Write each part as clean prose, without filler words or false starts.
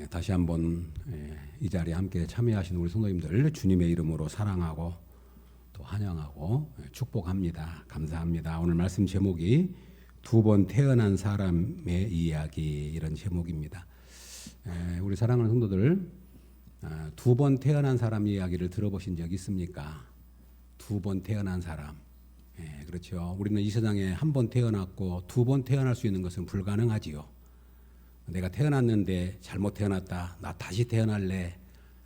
다시 한번 이 자리에 함께 참여하신 우리 성도님들 주님의 이름으로 사랑하고 또 환영하고 축복합니다. 감사합니다. 오늘 말씀 제목이 두 번 태어난 사람의 이야기, 이런 제목입니다. 우리 사랑하는 성도들, 두 번 태어난 사람 이야기를 들어보신 적 있습니까? 두 번 태어난 사람. 그렇죠. 우리는 이 세상에 한 번 태어났고 두 번 태어날 수 있는 것은 불가능하지요. 내가 태어났는데 잘못 태어났다, 나 다시 태어날래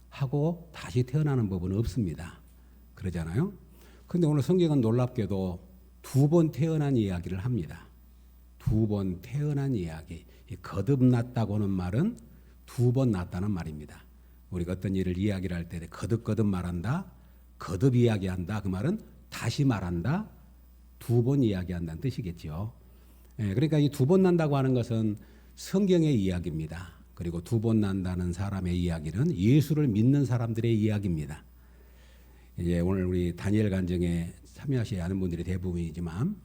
하고 다시 태어나는 법은 없습니다. 그러잖아요. 그런데 오늘 성경은 놀랍게도 두 번 태어난 이야기를 합니다. 두 번 태어난 이야기. 거듭났다고 하는 말은 두 번 났다는 말입니다. 우리가 어떤 일을 이야기를 할 때 거듭거듭 말한다, 거듭 이야기한다, 그 말은 다시 말한다, 두 번 이야기한다는 뜻이겠죠. 그러니까 이 두 번 난다고 하는 것은 성경의 이야기입니다. 그리고 두 번 난다는 사람의 이야기는 예수를 믿는 사람들의 이야기입니다. 이제 오늘 우리 다니엘 간증에 참여하셔야 하는 분들이 대부분이지만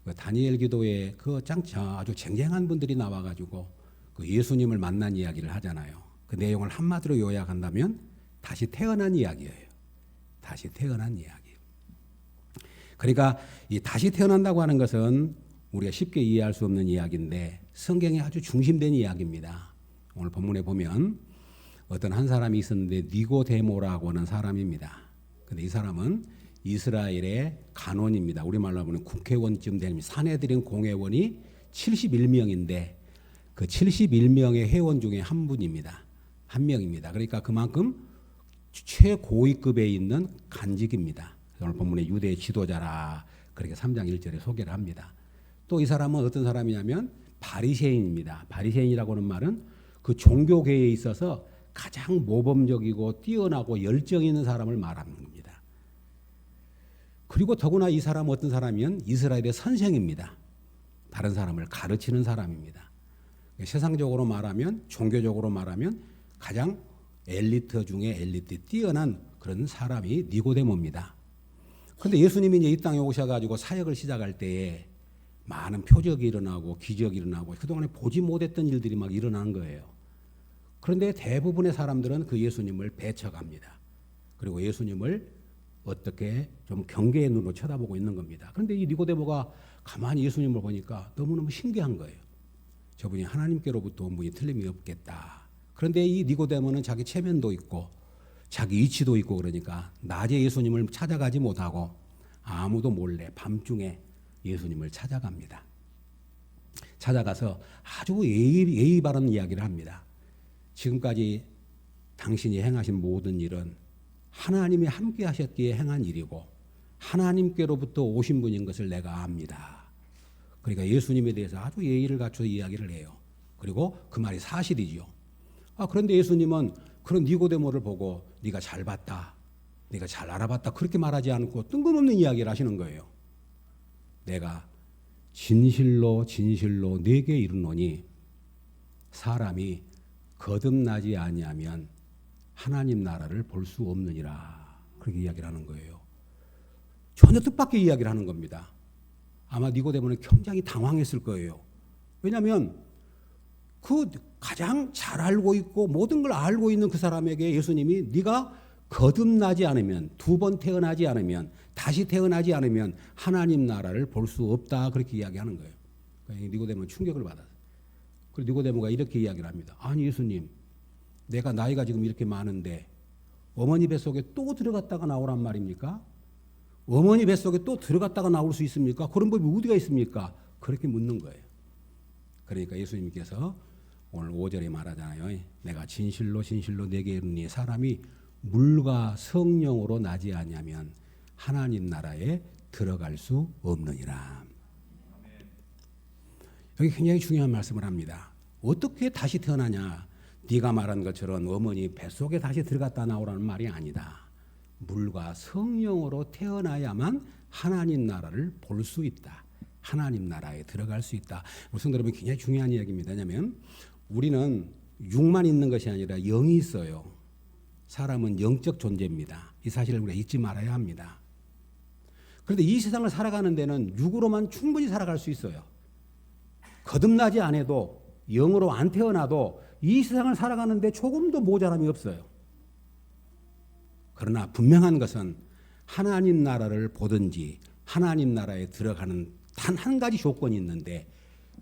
그 다니엘 기도에 그 아주 쟁쟁한 분들이 나와가지고 그 예수님을 만난 이야기를 하잖아요. 그 내용을 한마디로 요약한다면 다시 태어난 이야기예요. 다시 태어난 이야기. 그러니까 이 다시 태어난다고 하는 것은 우리가 쉽게 이해할 수 없는 이야기인데 성경에 아주 중심된 이야기입니다. 오늘 본문에 보면 어떤 한 사람이 있었는데 니고데모라고 하는 사람입니다. 근데 이 사람은 이스라엘의 간원입니다. 우리말로 하면 국회의원쯤 되는 산헤드린 공회원이 71명인데 그 71명의 회원 중에 한 분입니다. 한 명입니다. 그러니까 그만큼 최고위급에 있는 간직입니다. 오늘 본문에 유대 지도자라 그렇게 3장 1절에 소개를 합니다. 또 이 사람은 어떤 사람이냐면 바리새인입니다. 바리새인이라고 하는 말은 그 종교계에 있어서 가장 모범적이고 뛰어나고 열정 있는 사람을 말하는 겁니다. 그리고 더구나 이 사람은 어떤 사람이면 이스라엘의 선생입니다. 다른 사람을 가르치는 사람입니다. 세상적으로 말하면, 종교적으로 말하면 가장 엘리트 중에 엘리트, 뛰어난 그런 사람이 니고데모입니다. 그런데 예수님이 이제 이 땅에 오셔가지고 사역을 시작할 때에 많은 표적이 일어나고 기적이 일어나고 그동안에 보지 못했던 일들이 막 일어나는 거예요. 그런데 대부분의 사람들은 그 예수님을 배척합니다. 그리고 예수님을 어떻게 좀 경계의 눈으로 쳐다보고 있는 겁니다. 그런데 이 니고데모가 가만히 예수님을 보니까 너무너무 신기한 거예요. 저분이 하나님께로부터 온 분이 틀림이 없겠다. 그런데 이 니고데모는 자기 체면도 있고 자기 이치도 있고 그러니까 낮에 예수님을 찾아가지 못하고 아무도 몰래 밤중에 예수님을 찾아갑니다. 찾아가서 아주 예의 바른 이야기를 합니다. 지금까지 당신이 행하신 모든 일은 하나님이 함께 하셨기에 행한 일이고 하나님께로부터 오신 분인 것을 내가 압니다. 그러니까 예수님에 대해서 아주 예의를 갖춰 이야기를 해요. 그리고 그 말이 사실이죠. 그런데 예수님은 그런 니고데모를 보고 네가 잘 봤다, 네가 잘 알아봤다 그렇게 말하지 않고 뜬금없는 이야기를 하시는 거예요. 내가 진실로 진실로 네게 이르노니 사람이 거듭나지 아니하면 하나님 나라를 볼 수 없느니라. 그렇게 이야기를 하는 거예요. 전혀 뜻밖의 이야기를 하는 겁니다. 아마 니고데모는 굉장히 당황했을 거예요. 왜냐하면 그 가장 잘 알고 있고 모든 걸 알고 있는 그 사람에게 예수님이 네가 거듭나지 않으면, 두 번 태어나지 않으면, 다시 태어나지 않으면 하나님 나라를 볼 수 없다 그렇게 이야기하는 거예요. 그러니까 니고데모는 충격을 받았어요. 그리고 니고데모가 이렇게 이야기를 합니다. 아니 예수님, 내가 나이가 지금 이렇게 많은데 어머니 뱃속에 또 들어갔다가 나오란 말입니까? 어머니 뱃속에 또 들어갔다가 나올 수 있습니까? 그런 법이 어디가 있습니까? 그렇게 묻는 거예요. 그러니까 예수님께서 오늘 5절에 말하잖아요. 내가 진실로 진실로 네게 이르노니 사람이 물과 성령으로 나지 아니하면 하나님 나라에 들어갈 수 없느니라. 여기 굉장히 중요한 말씀을 합니다. 어떻게 다시 태어나냐? 네가 말한 것처럼 어머니 뱃속에 다시 들어갔다 나오라는 말이 아니다. 물과 성령으로 태어나야만 하나님 나라를 볼 수 있다. 하나님 나라에 들어갈 수 있다. 무슨 여러분 굉장히 중요한 이야기입니다. 왜냐하면 우리는 육만 있는 것이 아니라 영이 있어요. 사람은 영적 존재입니다. 이 사실을 우리가 잊지 말아야 합니다. 그런데 이 세상을 살아가는 데는 육으로만 충분히 살아갈 수 있어요. 거듭나지 않아도 영으로 안 태어나도 이 세상을 살아가는데 조금도 모자람이 없어요. 그러나 분명한 것은 하나님 나라를 보든지 하나님 나라에 들어가는 단 한 가지 조건이 있는데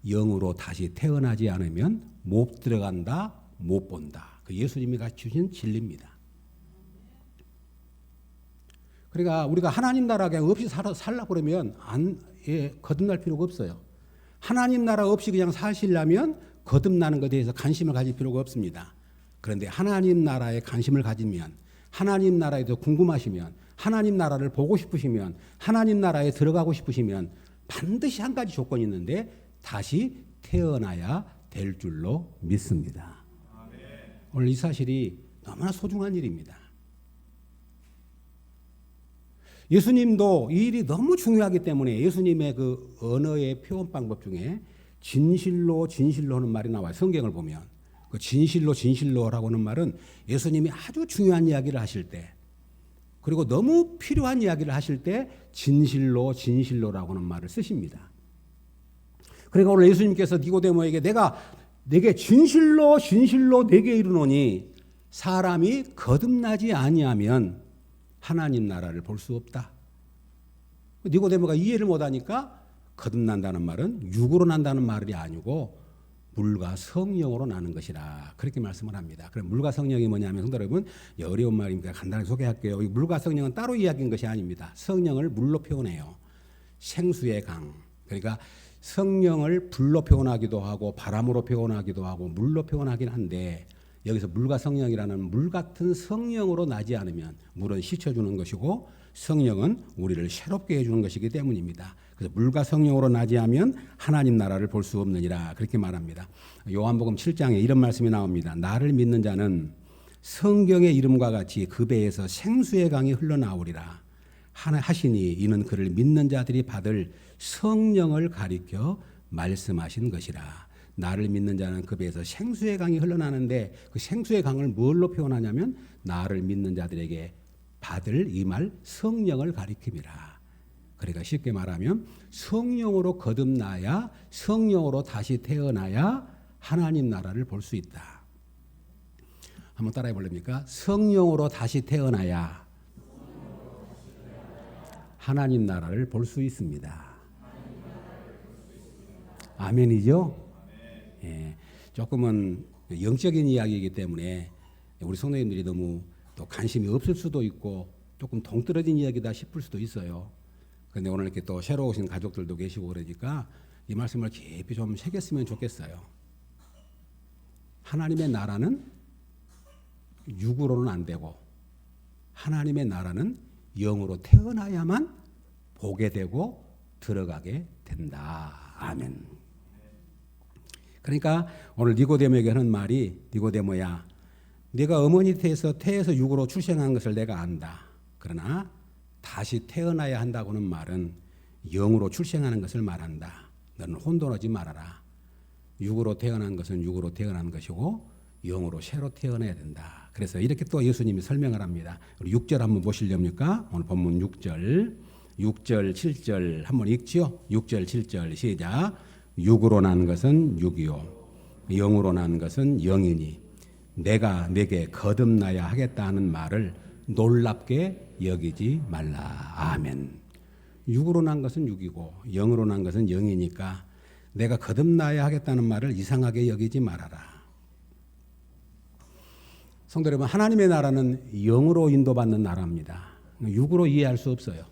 영으로 다시 태어나지 않으면 못 들어간다, 못 본다. 그 예수님이 갖추신 진리입니다. 그러니까 우리가 하나님 나라 그냥 없이 살라고 그러면 거듭날 필요가 없어요. 하나님 나라 없이 그냥 사시려면 거듭나는 것에 대해서 관심을 가질 필요가 없습니다. 그런데 하나님 나라에 관심을 가지면, 하나님 나라에 더 궁금하시면, 하나님 나라를 보고 싶으시면, 하나님 나라에 들어가고 싶으시면 반드시 한 가지 조건이 있는데 다시 태어나야 될 줄로 믿습니다. 아멘. 오늘 이 사실이 너무나 소중한 일입니다. 예수님도 이 일이 너무 중요하기 때문에 예수님의 그 언어의 표현 방법 중에 진실로 진실로 하는 말이 나와요. 성경을 보면 그 진실로 진실로라고 하는 말은 예수님이 아주 중요한 이야기를 하실 때, 그리고 너무 필요한 이야기를 하실 때 진실로 진실로라고 하는 말을 쓰십니다. 그러니까 오늘 예수님께서 니고데모에게 내게 진실로 진실로 내게 이르노니 사람이 거듭나지 아니하면 하나님 나라를 볼 수 없다. 니고데모가 이해를 못하니까 거듭난다는 말은 육으로 난다는 말이 아니고 물과 성령으로 나는 것이라 그렇게 말씀을 합니다. 그럼 물과 성령이 뭐냐면 성도 여러분, 어려운 말이니까 간단하게 소개할게요. 이 물과 성령은 따로 이야기한 것이 아닙니다. 성령을 물로 표현해요. 생수의 강. 그러니까 성령을 불로 표현하기도 하고 바람으로 표현하기도 하고 물로 표현하긴 한데, 여기서 물과 성령이라는 물 같은 성령으로 나지 않으면 물은 씻어주는 것이고 성령은 우리를 새롭게 해주는 것이기 때문입니다. 그래서 물과 성령으로 나지 않으면 하나님 나라를 볼 수 없느니라 그렇게 말합니다. 요한복음 7장에 이런 말씀이 나옵니다. 나를 믿는 자는 성경의 이름과 같이 그 배에서 생수의 강이 흘러나오리라 하시니 이는 그를 믿는 자들이 받을 성령을 가리켜 말씀하신 것이라. 나를 믿는 자는 그 배에서 생수의 강이 흘러나는데 그 생수의 강을 뭘로 표현하냐면 나를 믿는 자들에게 받을 이 말 성령을 가리킵니다. 그러니까 쉽게 말하면 성령으로 거듭나야, 성령으로 다시 태어나야 하나님 나라를 볼 수 있다. 한번 따라해 볼랍니까? 성령으로 다시 태어나야 하나님 나라를 볼 수 있습니다. 아멘이죠? 예, 조금은 영적인 이야기이기 때문에 우리 성도님들이 너무 또 관심이 없을 수도 있고 조금 동떨어진 이야기다 싶을 수도 있어요. 그런데 오늘 이렇게 또 새로 오신 가족들도 계시고 그러니까 이 말씀을 깊이 좀 새겼으면 좋겠어요. 하나님의 나라는 육으로는 안 되고 하나님의 나라는 영으로 태어나야만 보게 되고 들어가게 된다. 아멘. 그러니까 오늘 니고데모에게 하는 말이, 니고데모야, 네가 어머니 태에서 육으로 출생한 것을 내가 안다. 그러나 다시 태어나야 한다고는 말은 영으로 출생하는 것을 말한다. 너는 혼돈하지 말아라. 육으로 태어난 것은 육으로 태어난 것이고 영으로 새로 태어나야 된다. 그래서 이렇게 또 예수님이 설명을 합니다. 우리 6절 한번 보시렵니까? 오늘 본문 6절, 7절 한번 읽지요. 6절, 7절 시작. 육으로 난 것은 육이요 영으로 난 것은 영이니 내가 내게 거듭나야 하겠다 하는 말을 놀랍게 여기지 말라. 아멘. 육으로 난 것은 육이고 영으로 난 것은 영이니까 내가 거듭나야 하겠다는 말을 이상하게 여기지 말아라. 성도 여러분, 하나님의 나라는 영으로 인도받는 나라입니다. 육으로 이해할 수 없어요.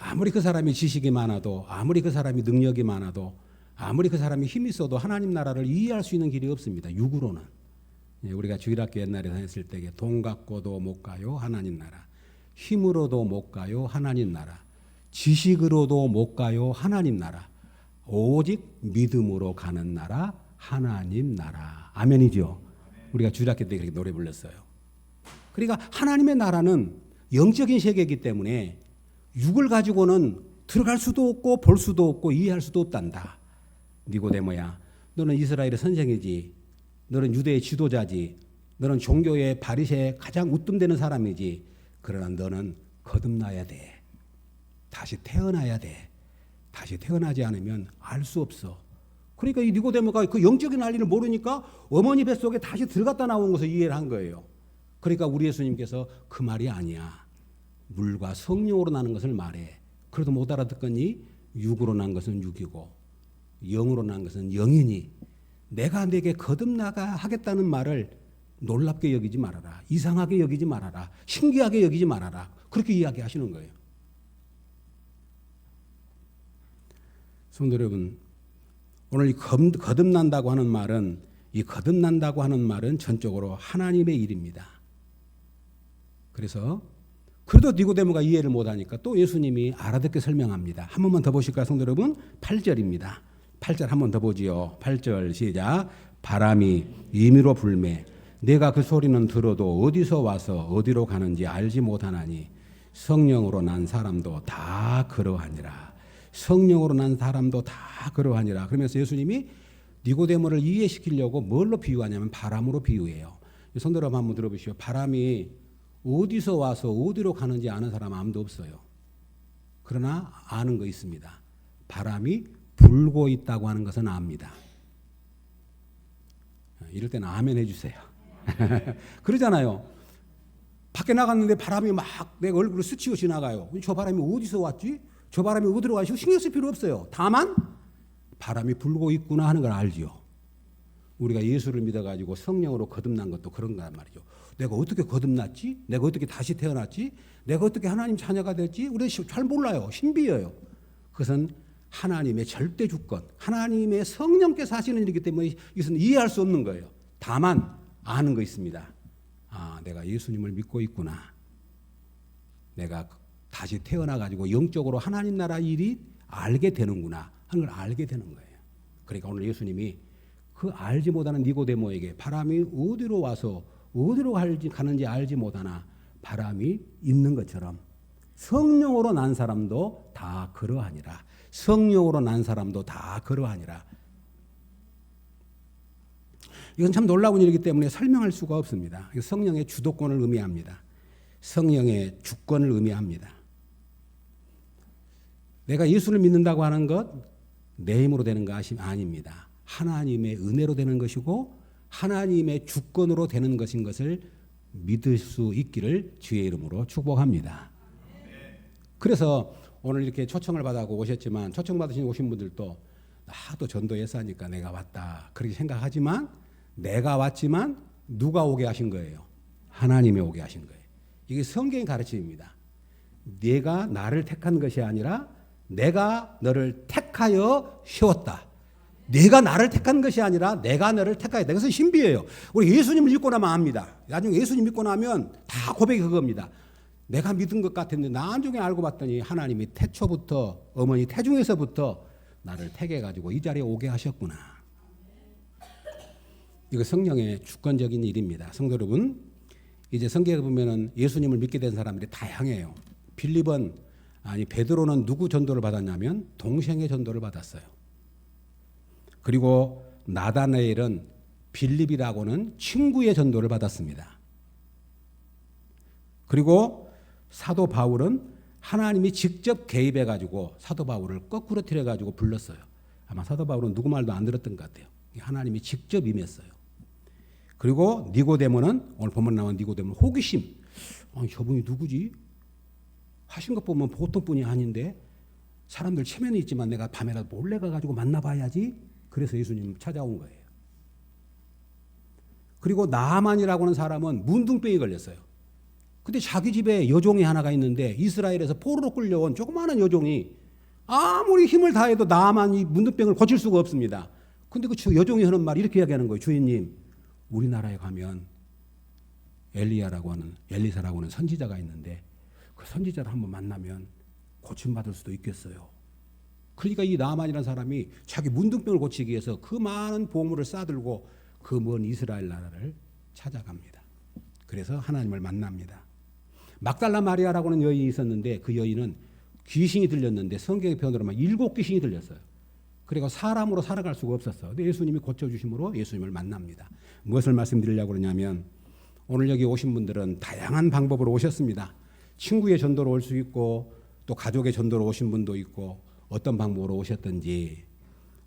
아무리 그 사람이 지식이 많아도, 아무리 그 사람이 능력이 많아도, 아무리 그 사람이 힘이 있어도 하나님 나라를 이해할 수 있는 길이 없습니다. 육으로는. 우리가 주일학교 옛날에 다녔을 때 돈 갖고도 못 가요 하나님 나라, 힘으로도 못 가요 하나님 나라, 지식으로도 못 가요 하나님 나라, 오직 믿음으로 가는 나라 하나님 나라. 아멘이죠. 우리가 주일학교 때 그렇게 노래 불렀어요. 그러니까 하나님의 나라는 영적인 세계이기 때문에 육을 가지고는 들어갈 수도 없고 볼 수도 없고 이해할 수도 없단다. 니고데모야, 너는 이스라엘의 선생이지, 너는 유대의 지도자지, 너는 종교의 바리새에 가장 우뜸되는 사람이지. 그러나 너는 거듭나야 돼. 다시 태어나야 돼. 다시 태어나지 않으면 알 수 없어. 그러니까 이 니고데모가 그 영적인 난리를 모르니까 어머니 뱃속에 다시 들어갔다 나온 것을 이해를 한 거예요. 그러니까 우리 예수님께서 그 말이 아니야. 물과 성령으로 나는 것을 말해. 그래도 못 알아듣거니 육으로 난 것은 육이고 영으로 난 것은 영이니 내가 내게 거듭나가 하겠다는 말을 놀랍게 여기지 말아라. 이상하게 여기지 말아라. 신기하게 여기지 말아라. 그렇게 이야기하시는 거예요. 성도 여러분, 오늘 이 거듭난다고 하는 말은 이 거듭난다고 하는 말은 전적으로 하나님의 일입니다. 그래서 그래도 니고데모가 이해를 못하니까 또 예수님이 알아듣게 설명합니다. 한 번만 더 보실까요, 성도 여러분? 8절입니다. 8절 한 번 더 보지요. 8절 시작. 바람이 임의로 불매 내가 그 소리는 들어도 어디서 와서 어디로 가는지 알지 못하나니 성령으로 난 사람도 다 그러하니라. 성령으로 난 사람도 다 그러하니라. 그러면서 예수님이 니고데모를 이해시키려고 뭘로 비유하냐면 바람으로 비유해요. 성도 여러분 한번 들어보시오. 바람이 어디서 와서 어디로 가는지 아는 사람 아무도 없어요. 그러나 아는 거 있습니다. 바람이 불고 있다고 하는 것은 압니다. 이럴 때는 아멘 해주세요. 그러잖아요. 밖에 나갔는데 바람이 막 내 얼굴을 스치고 지나가요. 저 바람이 어디서 왔지? 저 바람이 어디로 가시고 신경 쓸 필요 없어요. 다만 바람이 불고 있구나 하는 걸 알지요. 우리가 예수를 믿어가지고 성령으로 거듭난 것도 그런 거란 말이죠. 내가 어떻게 거듭났지? 내가 어떻게 다시 태어났지? 내가 어떻게 하나님 자녀가 됐지? 우리 잘 몰라요. 신비해요. 그것은 하나님의 절대 주권, 하나님의 성령께서 하시는 일이기 때문에 이것은 이해할 수 없는 거예요. 다만 아는 거 있습니다. 아, 내가 예수님을 믿고 있구나. 내가 다시 태어나가지고 영적으로 하나님 나라 일이 알게 되는구나 하는 걸 알게 되는 거예요. 그러니까 오늘 예수님이 그 알지 못하는 니고데모에게 바람이 어디로 와서 어디로 가는지 알지 못하나 바람이 있는 것처럼 성령으로 난 사람도 다 그러하니라. 성령으로 난 사람도 다 그러하니라. 이건 참 놀라운 일이기 때문에 설명할 수가 없습니다. 성령의 주도권을 의미합니다. 성령의 주권을 의미합니다. 내가 예수를 믿는다고 하는 것 내 힘으로 되는 것이 아닙니다. 하나님의 은혜로 되는 것이고 하나님의 주권으로 되는 것인 것을 믿을 수 있기를 주의 이름으로 축복합니다. 그래서 오늘 이렇게 초청을 받아고 오셨지만 초청 받으신 오신 분들도 또 전도 예사니까 내가 왔다 그렇게 생각하지만 내가 왔지만 누가 오게 하신 거예요? 하나님이 오게 하신 거예요. 이게 성경의 가르침입니다. 네가 나를 택한 것이 아니라 내가 너를 택하여 세웠다. 네가 나를 택한 것이 아니라 내가 너를 택하였다. 이것은 신비예요. 우리 예수님을 믿고 나면 압니다. 나중에 예수님 믿고 나면 다 고백이 그겁니다. 내가 믿은 것 같았는데 나중에 알고 봤더니 하나님이 태초부터 어머니 태중에서부터 나를 택해가지고 이 자리에 오게 하셨구나. 이거 성령의 주권적인 일입니다. 성도 여러분, 이제 성경에 보면은 예수님을 믿게 된 사람들이 다양해요. 베드로는 누구 전도를 받았냐면 동생의 전도를 받았어요. 그리고 나다나엘은 빌립이라고는 친구의 전도를 받았습니다. 그리고 사도 바울은 하나님이 직접 개입해가지고 사도 바울을 거꾸로 틀어가지고 불렀어요. 아마 사도 바울은 누구 말도 안 들었던 것 같아요. 하나님이 직접 임했어요. 그리고 니고데모는 오늘 본문 나온 니고데모는 호기심. 저분이 누구지? 하신 것 보면 보통 분이 아닌데 사람들 체면이 있지만 내가 밤에라도 몰래 가가지고 만나봐야지. 그래서 예수님 찾아온 거예요. 그리고 나만이라고 하는 사람은 문둥병이 걸렸어요. 근데 자기 집에 여종이 하나가 있는데 이스라엘에서 포로로 끌려온 조그마한 여종이 아무리 힘을 다해도 나만이 문둥병을 고칠 수가 없습니다. 근데 그 여종이 하는 말 이렇게 이야기하는 거예요. 주인님, 우리나라에 가면 엘리사라고 하는 선지자가 있는데 그 선지자를 한번 만나면 고침받을 수도 있겠어요. 그러니까 이 나만이라는 사람이 자기 문둥병을 고치기 위해서 그 많은 보물을 싸들고 그 먼 이스라엘 나라를 찾아갑니다. 그래서 하나님을 만납니다. 막달라 마리아라고 하는 여인이 있었는데 그 여인은 귀신이 들렸는데 성경의 표현으로만 7귀신이 들렸어요. 그리고 사람으로 살아갈 수가 없었어요. 근데 예수님이 고쳐주심으로 예수님을 만납니다. 무엇을 말씀드리려고 그러냐면 오늘 여기 오신 분들은 다양한 방법으로 오셨습니다. 친구의 전도로 올 수 있고 또 가족의 전도로 오신 분도 있고 어떤 방법으로 오셨든지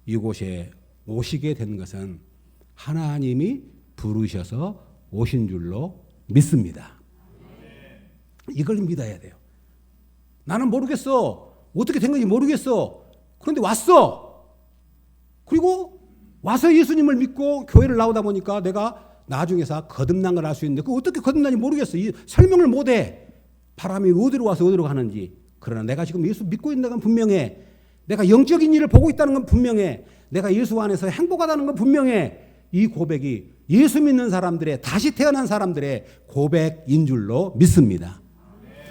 이곳에 오시게 된 것은 하나님이 부르셔서 오신 줄로 믿습니다. 이걸 믿어야 돼요. 나는 모르겠어. 어떻게 된 건지 모르겠어. 그런데 왔어. 그리고 와서 예수님을 믿고 교회를 나오다 보니까 내가 나중에서 거듭난 걸 알 수 있는데 그 어떻게 거듭난지 모르겠어. 설명을 못해. 바람이 어디로 와서 어디로 가는지. 그러나 내가 지금 예수 믿고 있는 건 분명해. 내가 영적인 일을 보고 있다는 건 분명해. 내가 예수 안에서 행복하다는 건 분명해. 이 고백이 예수 믿는 사람들의, 다시 태어난 사람들의 고백인 줄로 믿습니다.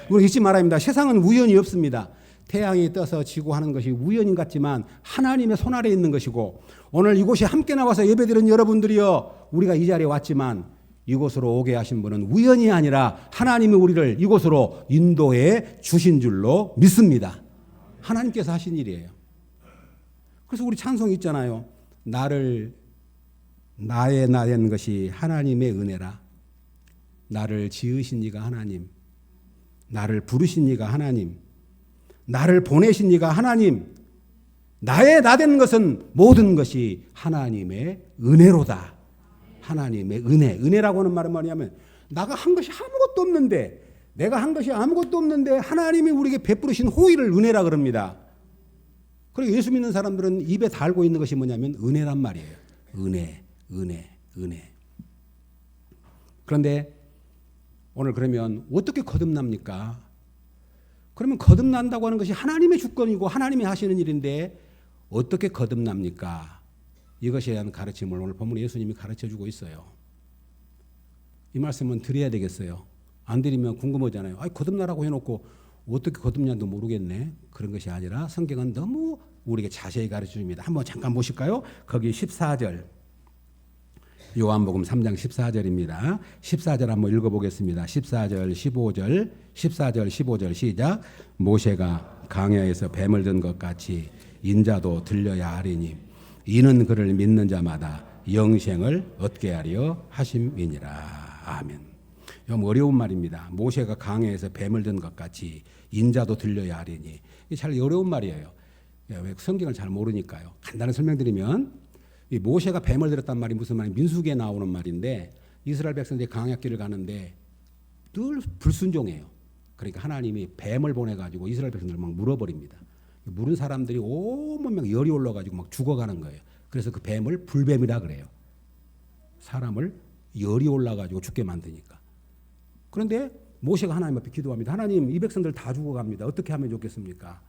우리 잊지 말아야 합니다. 세상은 우연이 없습니다. 태양이 떠서 지고 하는 것이 우연인 같지만 하나님의 손아래에 있는 것이고, 오늘 이곳에 함께 나와서 예배드린 여러분들이여, 우리가 이 자리에 왔지만 이곳으로 오게 하신 분은 우연이 아니라 하나님이 우리를 이곳으로 인도해 주신 줄로 믿습니다. 하나님께서 하신 일이에요. 그래서 우리 찬송이 있잖아요. 나의 나된 것이 하나님의 은혜라. 나를 지으신 이가 하나님, 나를 부르신 이가 하나님, 나를 보내신 이가 하나님, 나의 나된 것은 모든 것이 하나님의 은혜로다. 하나님의 은혜. 은혜라고 하는 말은 뭐냐면 나가 한 것이 아무것도 없는데, 내가 한 것이 아무것도 없는데 하나님이 우리에게 베푸르신 호의를 은혜라 그럽니다. 그리고 예수 믿는 사람들은 입에 달고 있는 것이 뭐냐면 은혜란 말이에요. 은혜, 은혜, 은혜. 그런데 오늘 그러면 어떻게 거듭납니까? 그러면 거듭난다고 하는 것이 하나님의 주권이고 하나님이 하시는 일인데 어떻게 거듭납니까? 이것에 대한 가르침을 오늘 본문 예수님이 가르쳐주고 있어요. 이 말씀은 드려야 되겠어요. 안 드리면 궁금하잖아요. 거듭나라고 해놓고 어떻게 거듭냐도 모르겠네. 그런 것이 아니라 성경은 너무 우리에게 자세히 가르쳐줍니다. 한번 잠깐 보실까요? 거기 14절. 요한복음 3장 14절입니다. 14절 한번 읽어보겠습니다. 14절, 15절, 14절, 15절 시작. 모세가 광야에서 뱀을 든 것 같이 인자도 들려야 하리니 이는 그를 믿는 자마다 영생을 얻게 하려 하심이니라. 아멘. 좀 어려운 말입니다. 모세가 광야에서 뱀을 든 것 같이 인자도 들려야 하리니. 이게 잘 어려운 말이에요. 왜 성경을 잘 모르니까요. 간단히 설명드리면 이 모세가 뱀을 들었단 말이 무슨 말이에요? 민수기에 나오는 말인데 이스라엘 백성들이 광야길을 가는데 늘 불순종해요. 그러니까 하나님이 뱀을 보내가지고 이스라엘 백성들을 막 물어버립니다. 물은 사람들이 온몸에 열이 올라가지고 막 죽어가는 거예요. 그래서 그 뱀을 불뱀이라 그래요. 사람을 열이 올라가지고 죽게 만드니까. 그런데 모세가 하나님 앞에 기도합니다. 하나님, 이 백성들 다 죽어갑니다. 어떻게 하면 좋겠습니까?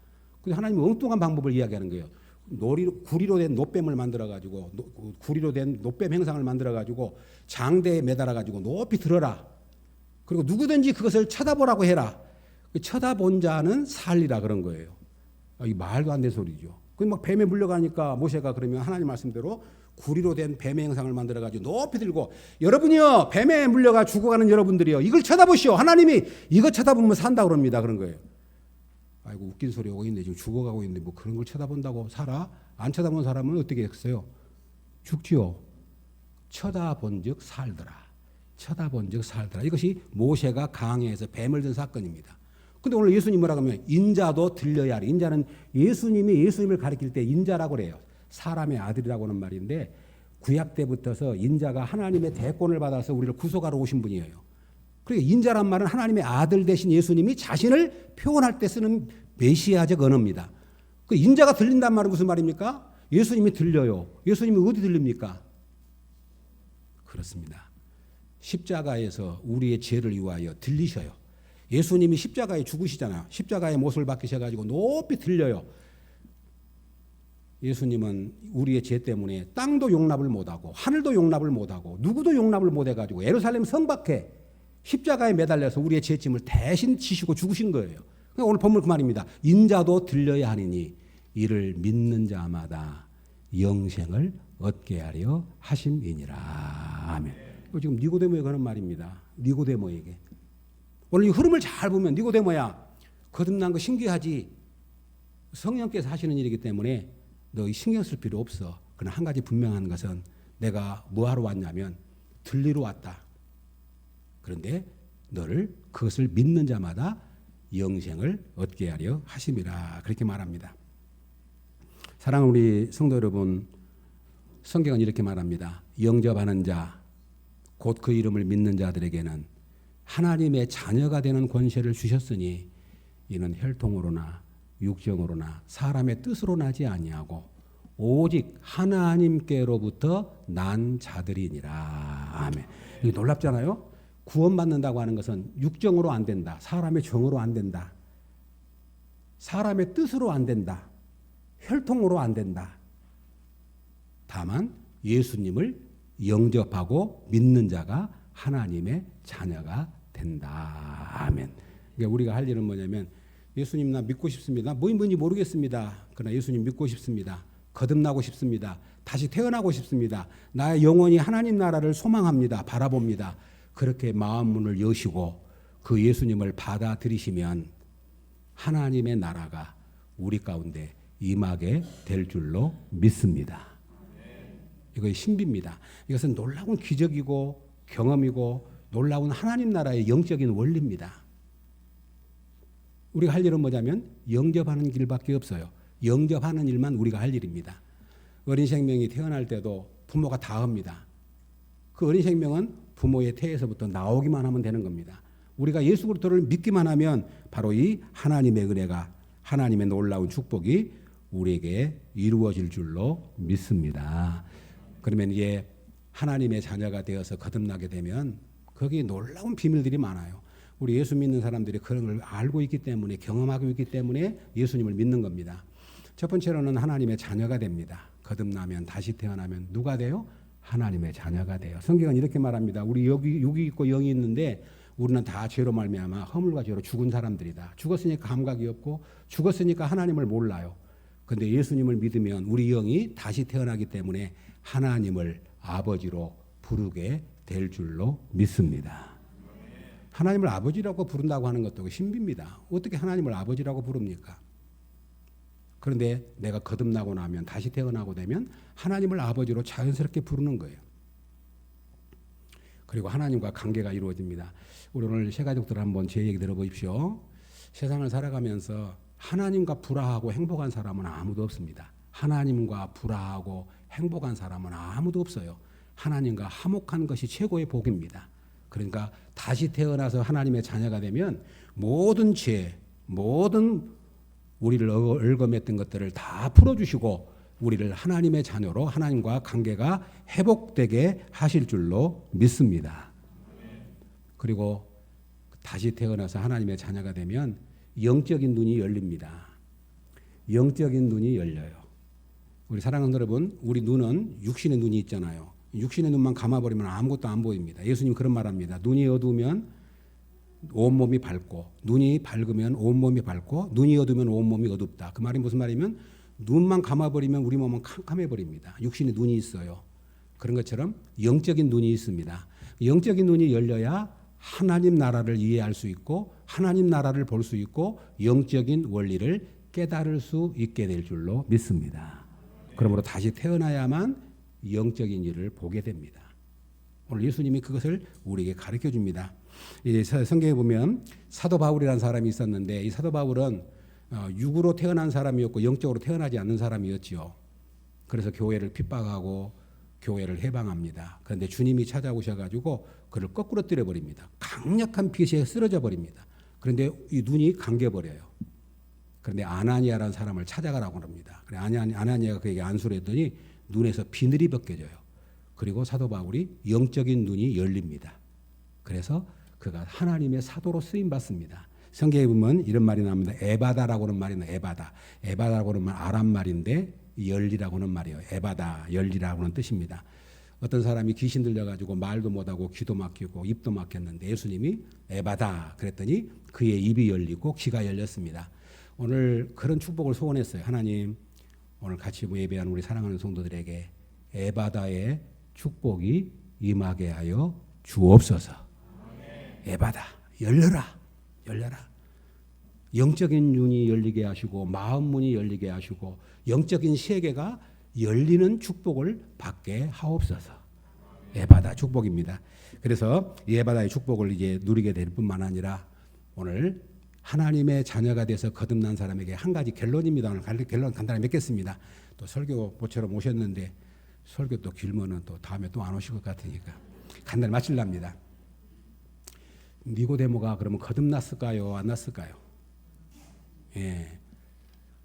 근데 하나님이 엉뚱한 방법을 이야기하는 거예요. 구리로 된 노뱀을 만들어가지고, 구리로 된 노뱀 행상을 만들어가지고 장대에 매달아가지고 높이 들어라. 그리고 누구든지 그것을 쳐다보라고 해라. 쳐다본 자는 살리라 그런 거예요. 이 말도 안 되는 소리죠. 그 막 뱀에 물려가니까 모세가 그러면 하나님 말씀대로 구리로 된 뱀의 형상을 만들어가지고 높이 들고, 여러분이요, 뱀에 물려가 죽어가는 여러분들이요, 이걸 쳐다보시오. 하나님이 이거 쳐다보면 산다 그럽니다. 그런 거예요. 아이고, 웃긴 소리 하고 있네. 지금 죽어가고 있는데 뭐 그런 걸 쳐다본다고 살아? 안 쳐다본 사람은 어떻게 했어요? 죽지요. 쳐다본 즉 살더라. 쳐다본 즉 살더라. 이것이 모세가 광야에서 뱀을 든 사건입니다. 근데 오늘 예수님 뭐라고 하면 인자도 들려야 하리. 인자는 예수님이 예수님을 가리킬 때 인자라고 그래요. 사람의 아들이라고 하는 말인데 구약 때부터서 인자가 하나님의 대권을 받아서 우리를 구속하러 오신 분이에요. 그러니까 인자란 말은 하나님의 아들 대신 예수님이 자신을 표현할 때 쓰는 메시아적 언어입니다. 그 인자가 들린단 말은 무슨 말입니까? 예수님이 들려요. 예수님이 어디 들립니까? 그렇습니다. 십자가에서 우리의 죄를 위하여 들리셔요. 예수님이 십자가에 죽으시잖아요. 십자가의 못을 박히셔가지고 높이 들려요. 예수님은 우리의 죄 때문에 땅도 용납을 못하고 하늘도 용납을 못하고 누구도 용납을 못해가지고 예루살렘 성 밖에 십자가에 매달려서 우리의 죄짐을 대신 지시고 죽으신 거예요. 그러니까 오늘 본문 그 말입니다. 인자도 들려야 하니니 이를 믿는 자마다 영생을 얻게 하려 하심이니라. 아멘. 이거 지금 니고데모에게 하는 말입니다. 니고데모에게. 오늘 이 흐름을 잘 보면 니고데모야, 거듭난 거 신기하지. 성령께서 하시는 일이기 때문에 너 신경 쓸 필요 없어. 그러나 한 가지 분명한 것은 내가 뭐하러 왔냐면 들리러 왔다. 그런데 너를 그것을 믿는 자마다 영생을 얻게 하려 하심이라. 그렇게 말합니다. 사랑하는 우리 성도 여러분, 성경은 이렇게 말합니다. 영접하는 자, 곧 그 이름을 믿는 자들에게는 하나님의 자녀가 되는 권세를 주셨으니 이는 혈통으로나 육정으로나 사람의 뜻으로 나지 아니하고 오직 하나님께로부터 난 자들이니라. 아멘. 이게 놀랍잖아요. 구원받는다고 하는 것은 육정으로 안 된다. 사람의 정으로 안 된다. 사람의 뜻으로 안 된다. 혈통으로 안 된다. 다만 예수님을 영접하고 믿는 자가 하나님의 자녀가 된다. 아멘. 그러니까 우리가 할 일은 뭐냐면 예수님 나 믿고 싶습니다. 뭔지 모르겠습니다. 그러나 예수님 믿고 싶습니다. 거듭나고 싶습니다. 다시 태어나고 싶습니다. 나의 영혼이 하나님 나라를 소망합니다. 바라봅니다. 그렇게 마음 문을 여시고 그 예수님을 받아들이시면 하나님의 나라가 우리 가운데 임하게 될 줄로 믿습니다. 이것이 신비입니다. 이것은 놀라운 기적이고 경험이고 놀라운 하나님 나라의 영적인 원리입니다. 우리가 할 일은 뭐냐면 영접하는 길밖에 없어요. 영접하는 일만 우리가 할 일입니다. 어린 생명이 태어날 때도 부모가 다 합니다. 그 어린 생명은 부모의 태에서부터 나오기만 하면 되는 겁니다. 우리가 예수 그리스도를 믿기만 하면 바로 이 하나님의 은혜가 하나님의 놀라운 축복이 우리에게 이루어질 줄로 믿습니다. 그러면 이제 하나님의 자녀가 되어서 거듭나게 되면 거기에 놀라운 비밀들이 많아요. 우리 예수 믿는 사람들이 그런 걸 알고 있기 때문에 경험하고 있기 때문에 예수님을 믿는 겁니다. 첫 번째로는 하나님의 자녀가 됩니다. 거듭나면 다시 태어나면 누가 돼요? 하나님의 자녀가 돼요. 성경은 이렇게 말합니다. 우리 육이 있고 영이 있는데 우리는 다 죄로 말미암아 허물과 죄로 죽은 사람들이다. 죽었으니까 감각이 없고 죽었으니까 하나님을 몰라요. 그런데 예수님을 믿으면 우리 영이 다시 태어나기 때문에 하나님을 아버지로 부르게 될 줄로 믿습니다. 하나님을 아버지라고 부른다고 하는 것도 신비입니다. 어떻게 하나님을 아버지라고 부릅니까? 그런데 내가 거듭나고 나면 다시 태어나고 되면 하나님을 아버지로 자연스럽게 부르는 거예요. 그리고 하나님과 관계가 이루어집니다. 우리 오늘 새 가족들 한번 제 얘기 들어보십시오. 세상을 살아가면서 하나님과 불화하고 행복한 사람은 아무도 없습니다. 하나님과 불화하고 행복한 사람은 아무도 없어요. 하나님과 화목한 것이 최고의 복입니다. 그러니까 다시 태어나서 하나님의 자녀가 되면 모든 죄, 모든 우리를 얽어맸던 것들을 다 풀어주시고 우리를 하나님의 자녀로 하나님과 관계가 회복되게 하실 줄로 믿습니다. 그리고 다시 태어나서 하나님의 자녀가 되면 영적인 눈이 열립니다. 영적인 눈이 열려요. 우리 사랑하는 여러분, 우리 눈은 육신의 눈이 있잖아요. 육신의 눈만 감아버리면 아무것도 안 보입니다. 예수님 그런 말합니다. 눈이 어두우면 온몸이 밝고 눈이 밝으면 온몸이 밝고 눈이 어두우면 온몸이 어둡다. 그 말이 무슨 말이면 눈만 감아버리면 우리 몸은 캄캄해버립니다. 육신의 눈이 있어요. 그런 것처럼 영적인 눈이 있습니다. 영적인 눈이 열려야 하나님 나라를 이해할 수 있고 하나님 나라를 볼 수 있고 영적인 원리를 깨달을 수 있게 될 줄로 믿습니다. 그러므로 다시 태어나야만 영적인 일을 보게 됩니다. 오늘 예수님이 그것을 우리에게 가르쳐 줍니다. 성경에 보면 사도 바울이라는 사람이 있었는데 이 사도 바울은 육으로 태어난 사람이었고 영적으로 태어나지 않는 사람이었지요. 그래서 교회를 핍박하고 교회를 해방합니다. 그런데 주님이 찾아오셔가지고 그를 거꾸로 때려버립니다. 강력한 빛에 쓰러져 버립니다. 그런데 이 눈이 감겨버려요. 그런데 아나니아라는 사람을 찾아가라고 합니다. 그래 아나니아가 그에게 안수를 했더니 눈에서 비늘이 벗겨져요. 그리고 사도 바울이 영적인 눈이 열립니다. 그래서 그가 하나님의 사도로 쓰임 받습니다. 성경에 보면 이런 말이 나옵니다. 에바다라고는 말이 나요. 에바다라고는 말 아람 말인데 열리라고는 말이에요. 에바다 열리라고는 뜻입니다. 어떤 사람이 귀신 들려가지고 말도 못하고 귀도 막히고 입도 막혔는데 예수님이 에바다 그랬더니 그의 입이 열리고 귀가 열렸습니다. 오늘 그런 축복을 소원했어요. 하나님 오늘 같이 예배하는 우리 사랑하는 성도들에게 에바다의 축복이 임하게 하여 주옵소서. 에바다 열려라. 영적인 눈이 열리게 하시고 마음 문이 열리게 하시고 영적인 세계가 열리는 축복을 받게 하옵소서. 에바다 축복입니다. 그래서 에바다의 축복을 이제 누리게 될 뿐만 아니라 오늘 하나님의 자녀가 돼서 거듭난 사람에게 한 가지 결론입니다. 오늘 결론 간단히 맺겠습니다. 또 설교 모처럼 오셨는데 설교 또 길면은 또 다음에 또 안 오실 것 같으니까 간단히 마칠랍니다. 니고데모가 그러면 거듭났을까요? 안 났을까요? 예.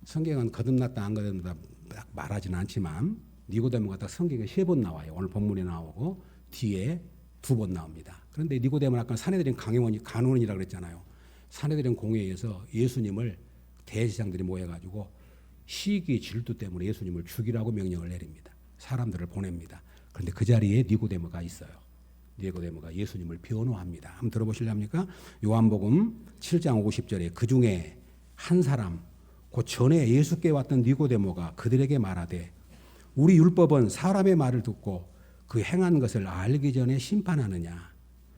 성경은 거듭났다 안 거듭났다 딱 말하지는 않지만 니고데모가 딱 성경에 3번 나와요. 오늘 본문에 나오고 뒤에 2번 나옵니다. 그런데 니고데모는 아까 사내들인 간원이라고 그랬잖아요. 사내들인 공회에서 예수님을 대제사장들이 모여가지고 시기 질투 때문에 예수님을 죽이라고 명령을 내립니다. 사람들을 보냅니다. 그런데 그 자리에 니고데모가 있어요. 니고데모가 예수님을 변호합니다. 한번 들어보실랍니까? 요한복음 7장 50절에 그 중에 한 사람 그 전에 예수께 왔던 니고데모가 그들에게 말하되 우리 율법은 사람의 말을 듣고 그 행한 것을 알기 전에 심판하느냐?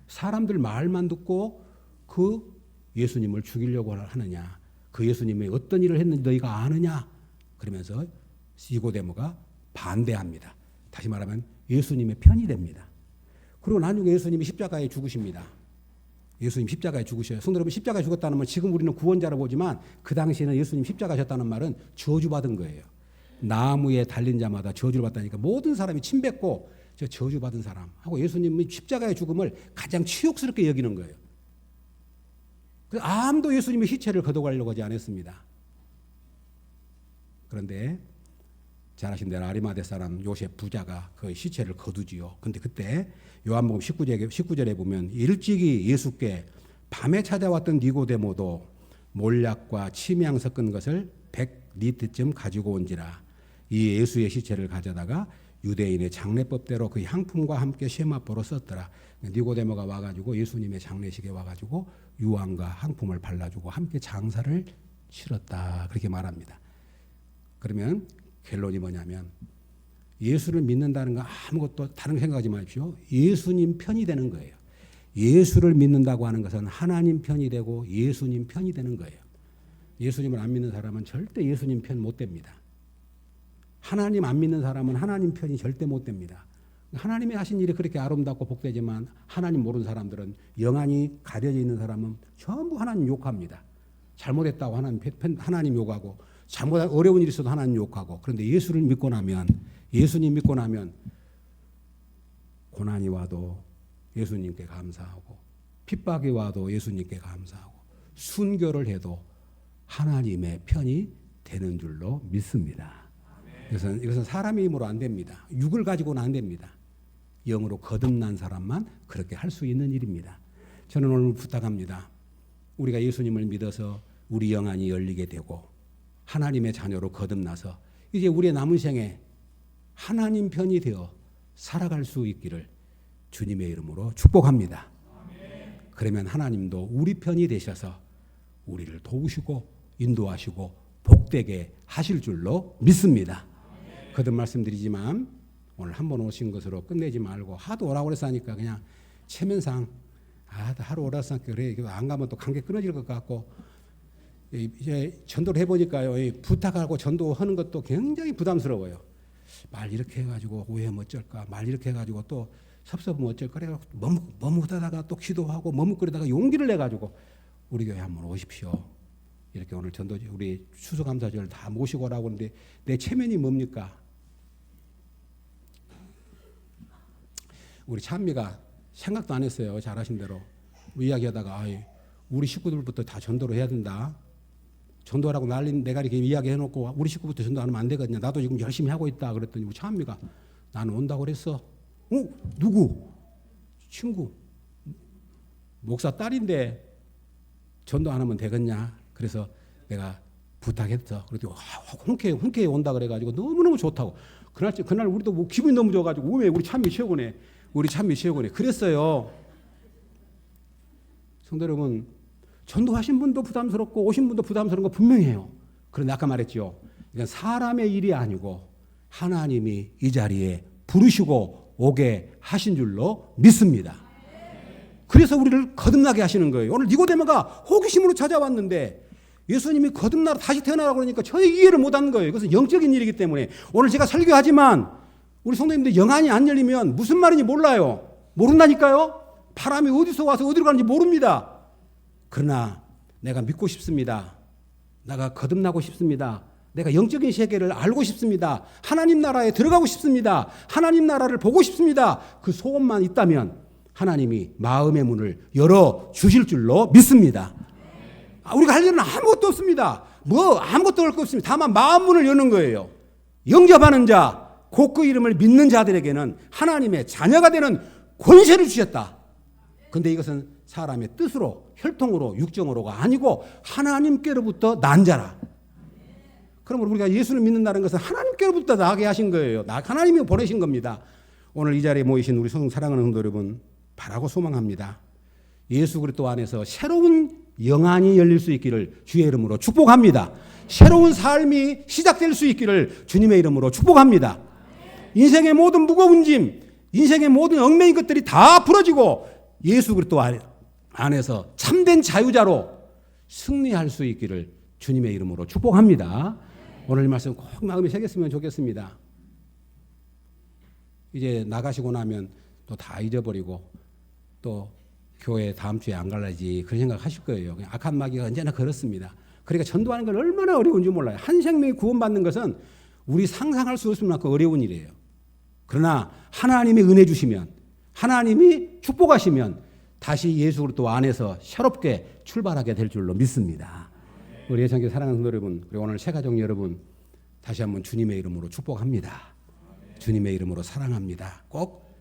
사람들 말만 듣고 그 예수님을 죽이려고 하느냐? 그 예수님이 어떤 일을 했는지 너희가 아느냐? 그러면서 니고데모가 반대합니다. 다시 말하면 예수님의 편이 됩니다. 그리고 나중에 예수님이 십자가에 죽으십니다. 예수님 십자가에 죽으셔요. 성도 여러분, 십자가에 죽었다는 말 지금 우리는 구원자로 보지만 그 당시에는 예수님 십자가에 졌다는 말은 저주받은 거예요. 나무에 달린 자마다 저주를 받다니까 모든 사람이 침뱉고 저 저주받은 사람 하고 예수님이 십자가의 죽음을 가장 치욕스럽게 여기는 거예요. 그래서 아무도 예수님의 시체를 걷어가려고 하지 않았습니다. 그런데 잘 아신 대로 아리마대 사람 요셉 부자가 그 시체를 거두지요. 근데 그때 요한복음 19절에 보면 일찍이 예수께 밤에 찾아왔던 니고데모도 몰약과 침향 섞은 것을 100리터쯤 가지고 온지라 이 예수의 시체를 가져다가 유대인의 장례법대로 그 향품과 함께 쇠마포로 썼더라. 니고데모가 와가지고 예수님의 장례식에 와가지고 유황과 향품을 발라주고 함께 장사를 치렀다. 그렇게 말합니다. 그러면 결론이 뭐냐면 예수를 믿는다는 거 아무것도 다른 거 생각하지 마십시오. 예수님 편이 되는 거예요. 예수를 믿는다고 하는 것은 하나님 편이 되고 예수님 편이 되는 거예요. 예수님을 안 믿는 사람은 절대 예수님 편 못 됩니다. 하나님 안 믿는 사람은 하나님 편이 절대 못 됩니다. 하나님이 하신 일이 그렇게 아름답고 복되지만 하나님 모르는 사람들은 영안이 가려져 있는 사람은 전부 하나님 욕합니다. 잘못했다고 하나님 욕하고 잘못한 어려운 일이 있어도 하나님 욕하고 그런데 예수를 믿고 나면 예수님 믿고 나면 고난이 와도 예수님께 감사하고 핍박이 와도 예수님께 감사하고 순교를 해도 하나님의 편이 되는 줄로 믿습니다. 그래서 이것은 사람의 힘으로 안 됩니다. 육을 가지고는 안 됩니다. 영으로 거듭난 사람만 그렇게 할 수 있는 일입니다. 저는 오늘 부탁합니다. 우리가 예수님을 믿어서 우리 영안이 열리게 되고 하나님의 자녀로 거듭나서 이제 우리의 남은 생에 하나님 편이 되어 살아갈 수 있기를 주님의 이름으로 축복합니다. 그러면 하나님도 우리 편이 되셔서 우리를 도우시고 인도하시고 복되게 하실 줄로 믿습니다. 거듭 말씀드리지만 오늘 한 번 오신 것으로 끝내지 말고 하도 오라고 그래서 하니까 그냥 체면상 하루 오라서 그래 안 가면 또 관계 끊어질 것 같고 이제 전도를 해보니까요 부탁하고 전도하는 것도 굉장히 부담스러워요. 말 이렇게 해가지고 오해하면 어쩔까 말 이렇게 해가지고 또 섭섭하면 어쩔까 그래서 머뭇하다가 또 기도하고 머뭇거리다가 용기를 내가지고 우리 교회 한번 오십시오. 이렇게 오늘 전도 우리 추수감사절 다 모시고 오라고 하는데 내 체면이 뭡니까? 우리 찬미가 생각도 안 했어요. 잘하신 대로 이야기하다가 우리 식구들부터 다 전도를 해야 된다. 전도하라고 난리 내가 이렇게 이야기해놓고 우리 식구부터 전도하면 안 되거든요. 나도 지금 열심히 하고 있다 그랬더니 우리 찬미가 나는 온다고 그랬어. 누구? 친구. 목사 딸인데 전도 안 하면 되겠냐? 그래서 내가 부탁했어. 그랬더니 흔쾌히 온다 그래가지고 너무너무 좋다고. 그날 우리도 뭐 기분이 너무 좋아가지고 왜 우리 찬미 최고네. 그랬어요. 성도 여러분, 전도하신 분도 부담스럽고 오신 분도 부담스러운 거 분명해요. 그런데 아까 말했죠. 이건 사람의 일이 아니고 하나님이 이 자리에 부르시고 오게 하신 줄로 믿습니다. 그래서 우리를 거듭나게 하시는 거예요. 오늘 니고데모가 호기심으로 찾아왔는데 예수님이 거듭나러 다시 태어나라고 그러니까 전혀 이해를 못하는 거예요. 그것은 영적인 일이기 때문에 오늘 제가 설교하지만 우리 성도님들 영안이 안 열리면 무슨 말인지 몰라요. 모른다니까요. 바람이 어디서 와서 어디로 가는지 모릅니다. 그러나 내가 믿고 싶습니다. 내가 거듭나고 싶습니다. 내가 영적인 세계를 알고 싶습니다. 하나님 나라에 들어가고 싶습니다. 하나님 나라를 보고 싶습니다. 그 소원만 있다면 하나님이 마음의 문을 열어 주실 줄로 믿습니다. 우리가 할 일은 아무것도 없습니다. 아무것도 할 거 없습니다. 다만 마음 문을 여는 거예요. 영접하는 자, 곧 그 이름을 믿는 자들에게는 하나님의 자녀가 되는 권세를 주셨다. 근데 이것은 사람의 뜻으로, 혈통으로, 육정으로가 아니고 하나님께로부터 난 자라. 그러므로 우리가 예수를 믿는다는 것은 하나님께로부터 나게 하신 거예요. 하나님이 보내신 겁니다. 오늘 이 자리에 모이신 우리 사랑하는 성도 여러분, 바라고 소망합니다. 예수 그리스도 안에서 새로운 영안이 열릴 수 있기를 주의 이름으로 축복합니다. 새로운 삶이 시작될 수 있기를 주님의 이름으로 축복합니다. 인생의 모든 무거운 짐, 인생의 모든 얽매인 것들이 다 풀어지고 예수 그리스도 안에서 참된 자유자로 승리할 수 있기를 주님의 이름으로 축복합니다. 오늘 이 말씀 꼭 마음에 새겼으면 좋겠습니다. 이제 나가시고 나면 또 다 잊어버리고 또 교회 다음 주에 안 갈라지 그런 생각 하실 거예요. 악한 마귀가 언제나 그렇습니다. 그러니까 전도하는 건 얼마나 어려운지 몰라요. 한 생명이 구원받는 것은 우리 상상할 수 없을 만큼 어려운 일이에요. 그러나 하나님이 은혜 주시면, 하나님이 축복하시면 다시 예수 그리스도 안에서 새롭게 출발하게 될 줄로 믿습니다. 우리 예천교 사랑하는 성도 여러분, 그리고 오늘 새가족 여러분, 다시 한번 주님의 이름으로 축복합니다. 주님의 이름으로 사랑합니다. 꼭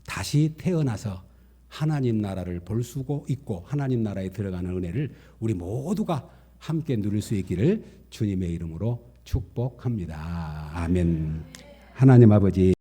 다시 태어나서 하나님 나라를 볼 수 있고 하나님 나라에 들어가는 은혜를 우리 모두가 함께 누릴 수 있기를 주님의 이름으로 축복합니다. 아멘. 하나님 아버지